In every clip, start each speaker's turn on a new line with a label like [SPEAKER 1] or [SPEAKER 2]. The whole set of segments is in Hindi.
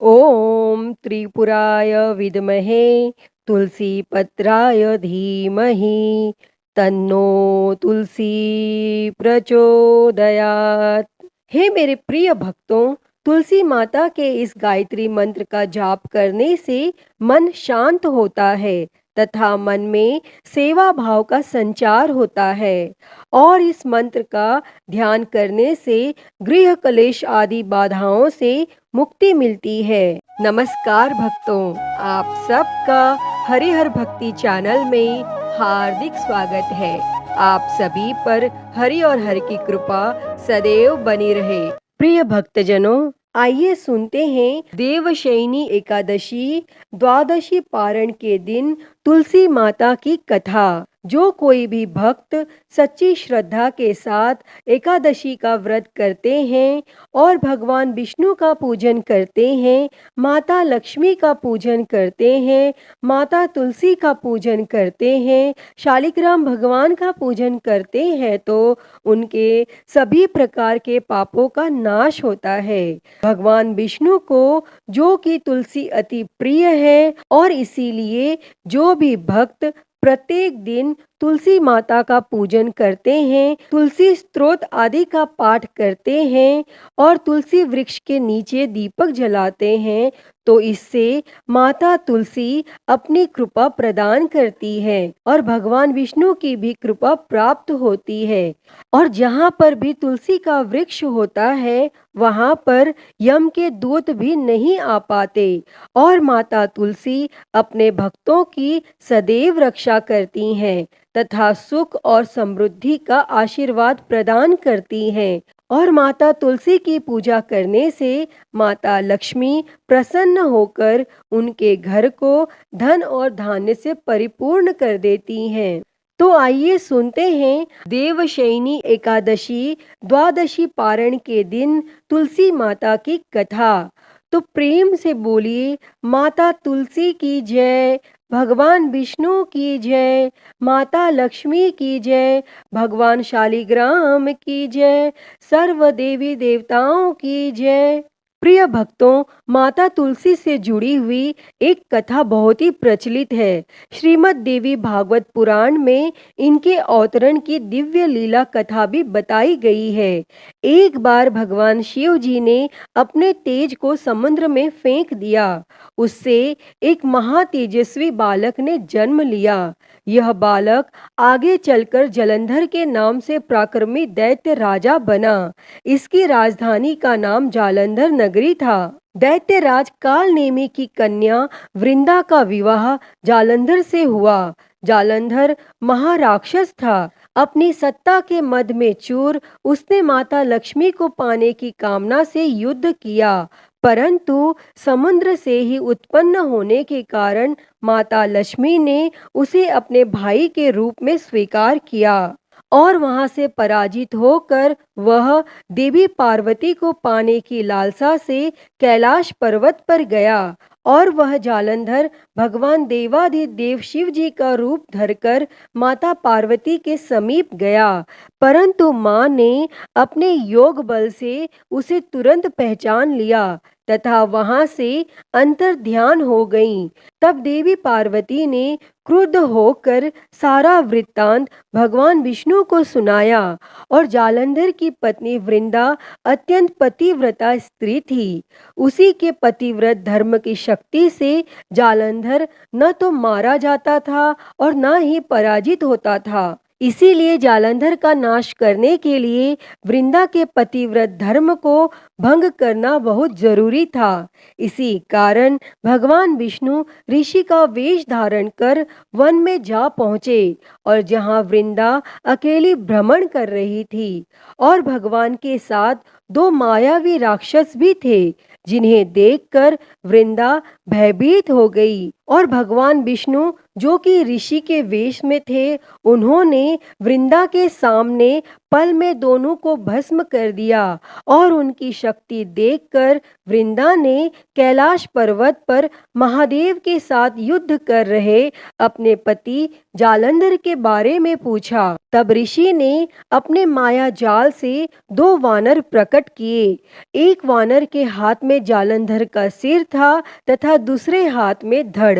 [SPEAKER 1] ॐ त्रिपुराय विद्महे तुलसीपत्राय धीमहि तन्नो तुलसी प्रचोदयात्। हे मेरे प्रिय भक्तों, तुलसी माता के इस गायत्री मंत्र का जाप करने से मन शांत होता है तथा मन में सेवा भाव का संचार होता है और इस मंत्र का ध्यान करने से गृह कलेश आदि बाधाओं से मुक्ति मिलती है। नमस्कार भक्तों, आप सबका हरिहर भक्ति चैनल में हार्दिक स्वागत है। आप सभी पर हरि और हर की कृपा सदैव बनी रहे। प्रिय भक्तजनों, आइए सुनते हैं देवशयनी एकादशी द्वादशी पारण के दिन तुलसी माता की कथा। जो कोई भी भक्त सच्ची श्रद्धा के साथ एकादशी का व्रत करते हैं और भगवान विष्णु का पूजन करते हैं, माता लक्ष्मी का पूजन करते हैं, माता तुलसी का पूजन करते हैं, शालिग्राम भगवान का पूजन करते हैं तो उनके सभी प्रकार के पापों का नाश होता है। भगवान विष्णु को जो कि तुलसी अति प्रिय है और इसीलिए जो भी भक्त प्रत्येक दिन तुलसी माता का पूजन करते हैं, तुलसी स्तोत्र आदि का पाठ करते हैं और तुलसी वृक्ष के नीचे दीपक जलाते हैं तो इससे माता तुलसी अपनी कृपा प्रदान करती है और भगवान विष्णु की भी कृपा प्राप्त होती है। और जहाँ पर भी तुलसी का वृक्ष होता है वहाँ पर यम के दूत भी नहीं आ पाते और माता तुलसी अपने भक्तों की सदैव रक्षा करती हैं तथा सुख और समृद्धि का आशीर्वाद प्रदान करती हैं। और माता तुलसी की पूजा करने से माता लक्ष्मी प्रसन्न होकर उनके घर को धन और धान्य से परिपूर्ण कर देती हैं। तो आइए सुनते हैं देवशयनी एकादशी द्वादशी पारण के दिन तुलसी माता की कथा। तो प्रेम से बोलिए, माता तुलसी की जय, भगवान विष्णु की जय, माता लक्ष्मी की जय, भगवान शालिग्राम की जय, सर्व देवी देवताओं की जय। प्रिय भक्तों, माता तुलसी से जुड़ी हुई एक कथा बहुत ही प्रचलित है। श्रीमद् देवी भागवत पुराण में इनके अवतरण की दिव्य लीला कथा भी बताई गई है। एक बार भगवान शिव जी ने अपने तेज को समुद्र में फेंक दिया। उससे एक महातेजस्वी बालक ने जन्म लिया। यह बालक आगे चलकर जलंधर के नाम से पराक्रमी दैत्य राजा बना। इसकी राजधानी का नाम जालंधर नगरी था। दैत्यराज कालनेमी की कन्या वृंदा का विवाह जालंधर से हुआ। जालंधर महाराक्षस था। अपनी सत्ता के मद में चूर उसने माता लक्ष्मी को पाने की कामना से युद्ध किया, परंतु समुद्र से ही उत्पन्न होने के कारण माता लक्ष्मी ने उसे अपने भाई के रूप में स्वीकार किया और वहां से पराजित होकर वह देवी पार्वती को पाने की लालसा से कैलाश पर्वत पर गया और वह जालंधर भगवान देवाधिदेव शिव जी का रूप धरकर माता पार्वती के समीप गया, परंतु मां ने अपने योग बल से उसे तुरंत पहचान लिया तथा वहां से अंतर ध्यान हो गईं। तब देवी पार्वती ने क्रुद्ध होकर सारा वृत्तांत भगवान विष्णु को सुनाया और जालंधर की पत्नी वृंदा अत्यंत पतिव्रता स्त्री थी। उसी के पतिव्रत धर्म की शक्ति से जालंधर न तो मारा जाता था और न ही पराजित होता था। इसीलिए जालंधर का नाश करने के लिए वृंदा के पतिव्रत धर्म को भंग करना बहुत जरूरी था। इसी कारण भगवान विष्णु ऋषि का वेश धारण कर वन में जा पहुँचे और जहाँ वृंदा अकेली भ्रमण कर रही थी और भगवान के साथ दो मायावी राक्षस भी थे, जिन्हें देखकर वृंदा भयभीत हो गई और भगवान विष्णु जो कि ऋषि के वेश में थे, उन्होंने वृंदा के सामने पल में दोनों को भस्म कर दिया और उनकी शक्ति देखकर वृंदा ने कैलाश पर्वत पर महादेव के साथ युद्ध कर रहे अपने पति जालंधर के बारे में पूछा। तब ऋषि ने अपने माया जाल से दो वानर प्रकट किए। एक वानर के हाथ में जालंधर का सिर था तथा दूसरे हाथ में धड़।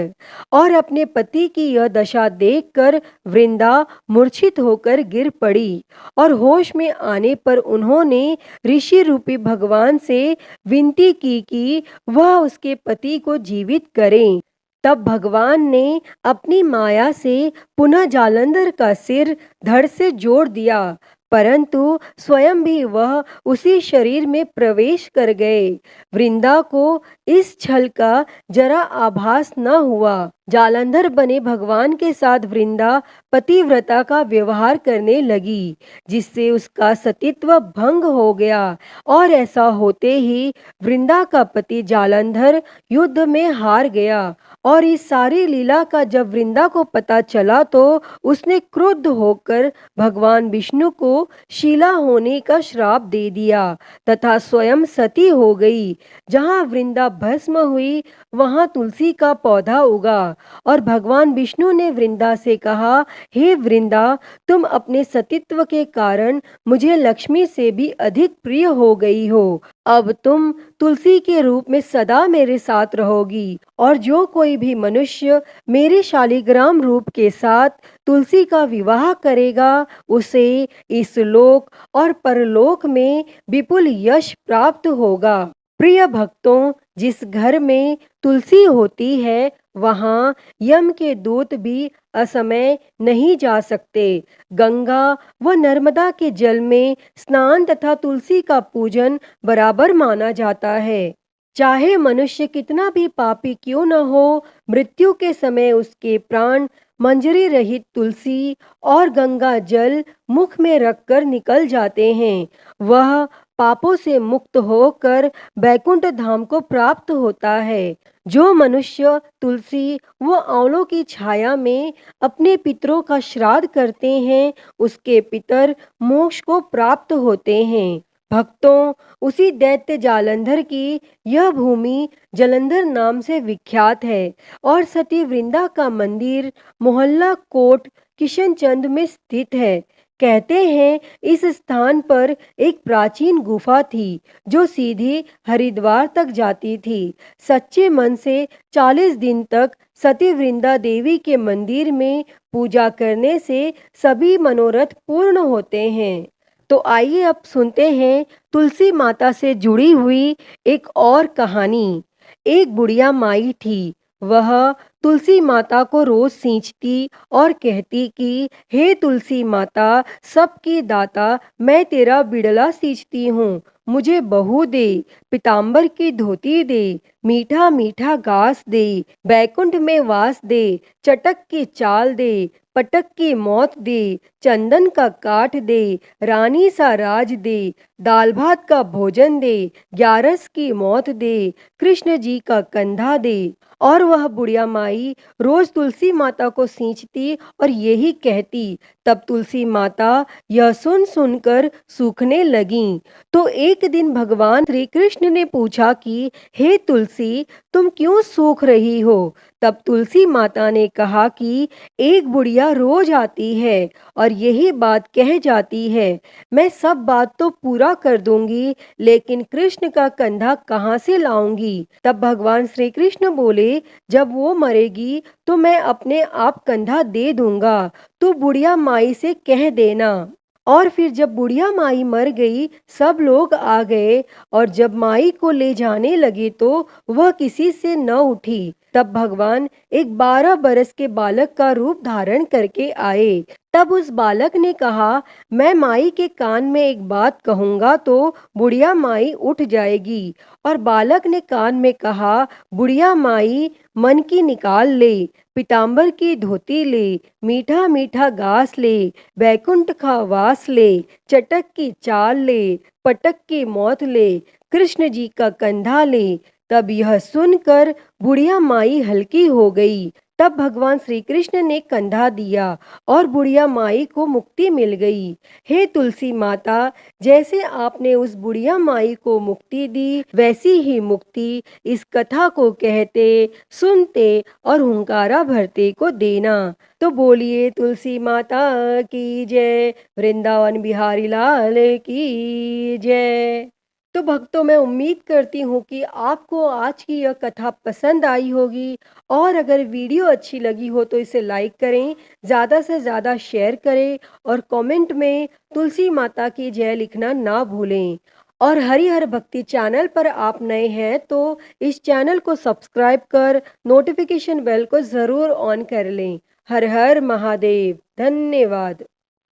[SPEAKER 1] और अपने पति की यह दशा देखकर वृंदा मूर्छित होकर गिर पड़ी और होश में आने पर उन्होंने ऋषि रूपी भगवान से विनती की कि वह उसके पति को जीवित करें। तब भगवान ने अपनी माया से पुनः जालंधर का सिर धड़ से जोड़ दिया, परंतु स्वयं भी वह उसी शरीर में प्रवेश कर गए। वृंदा को इस छल का जरा आभास न हुआ। जालंधर बने भगवान के साथ वृंदा पतिव्रता का व्यवहार करने लगी, जिससे उसका सतीत्व भंग हो गया। और ऐसा होते ही वृंदा का पति जालंधर युद्ध में हार गया। और इस सारी लीला का जब वृंदा को पता चला तो उसने क्रुद्ध होकर भगवान विष्णु को शीला होने का श्राप दे दिया तथा स्वयं सती हो गई। जहाँ वृंदा भस्म हुई वहाँ तुलसी का पौधा उगा और भगवान विष्णु ने वृंदा से कहा, हे वृंदा, तुम अपने सतीत्व के कारण मुझे लक्ष्मी से भी अधिक प्रिय हो गई हो। अब तुम तुलसी के रूप में सदा मेरे साथ रहोगी और जो कोई भी मनुष्य मेरे शालिग्राम रूप के साथ तुलसी का विवाह करेगा उसे इस लोक और परलोक में विपुल यश प्राप्त होगा। प्रिय भक्तों, जिस घर में तुलसी होती है वहाँ यम के दूत भी असमय नहीं जा सकते। गंगा व नर्मदा के जल में स्नान तथा तुलसी का पूजन बराबर माना जाता है। चाहे मनुष्य कितना भी पापी क्यों न हो, मृत्यु के समय उसके प्राण मंजरी रहित तुलसी और गंगा जल मुख में रखकर निकल जाते हैं। वह पापों से मुक्त होकर बैकुंठ धाम को प्राप्त होता है। जो मनुष्य तुलसी व आंवलों की छाया में अपने पितरों का श्राद्ध करते हैं उसके पितर मोक्ष को प्राप्त होते हैं। भक्तों, उसी दैत्य जालंधर की यह भूमि जलंधर नाम से विख्यात है और सती वृंदा का मंदिर मोहल्ला कोट किशनचंद में स्थित है। कहते हैं इस स्थान पर एक प्राचीन गुफा थी जो सीधी हरिद्वार तक जाती थी। सच्चे मन से 40 दिन तक सती वृंदा देवी के मंदिर में पूजा करने से सभी मनोरथ पूर्ण होते हैं। तो आइए अब सुनते हैं तुलसी माता से जुड़ी हुई एक और कहानी। एक बुढ़िया माई थी। वह तुलसी माता को रोज सींचती और कहती कि हे तुलसी माता, सबकी दाता, मैं तेरा बिड़ला सींचती हूँ, मुझे बहू दे, पीताम्बर की धोती दे, मीठा मीठा घास दे, बैकुंठ में वास दे, चटक की चाल दे, पटक की मौत दे, चंदन का काठ दे, रानी सा राज दे, दाल भात का भोजन दे, ग्यारस की मौत दे, कृष्ण जी का कंधा दे। और वह बुढ़िया माई रोज तुलसी माता को सींचती और यही कहती। तब तुलसी माता यह सुन सुनकर सूखने लगीं। तो एक दिन भगवान श्री कृष्ण ने पूछा कि हे तुलसी, तुम क्यों सूख रही हो? तब तुलसी माता ने कहा कि एक बुढ़िया रोज आती है और यही बात कह जाती है, मैं सब बात तो पूरा कर दूंगी, लेकिन कृष्ण का कंधा कहाँ से लाऊंगी? तब भगवान श्री कृष्ण बोले, जब वो मरेगी तो मैं अपने आप कंधा दे दूंगा, तू बुढ़िया माई से कह देना। और फिर जब बुढ़िया माई मर गई, सब लोग आ गए और जब माई को ले जाने लगे तो वह किसी से न उठी। तब भगवान एक 12 बरस के बालक का रूप धारण करके आए। तब उस बालक ने कहा, मैं माई के कान में एक बात कहूंगा तो बुढ़िया माई उठ जाएगी। और बालक ने कान में कहा, बुढ़िया माई मन की निकाल ले, पीताम्बर की धोती ले, मीठा मीठा घास ले, बैकुंठ का वास ले, चटक की चाल ले, पटक की मौत ले, कृष्ण जी का कंधा ले। तब यह सुनकर बुढ़िया माई हल्की हो गई। तब भगवान श्री कृष्ण ने कंधा दिया और बुढ़िया माई को मुक्ति मिल गई। हे तुलसी माता, जैसे आपने उस बुढ़िया माई को मुक्ति दी, वैसी ही मुक्ति इस कथा को कहते, सुनते और हुंकारा भरते को देना। तो बोलिए तुलसी माता की जय, वृंदावन बिहारी लाल की जय। तो भक्तों, मैं उम्मीद करती हूँ कि आपको आज की यह कथा पसंद आई होगी, और अगर वीडियो अच्छी लगी हो तो इसे लाइक करें, ज़्यादा से ज़्यादा शेयर करें और कमेंट में तुलसी माता की जय लिखना ना भूलें। और हरिहर भक्ति चैनल पर आप नए हैं तो इस चैनल को सब्सक्राइब कर नोटिफिकेशन बेल को ज़रूर ऑन कर लें। हर हर महादेव। धन्यवाद।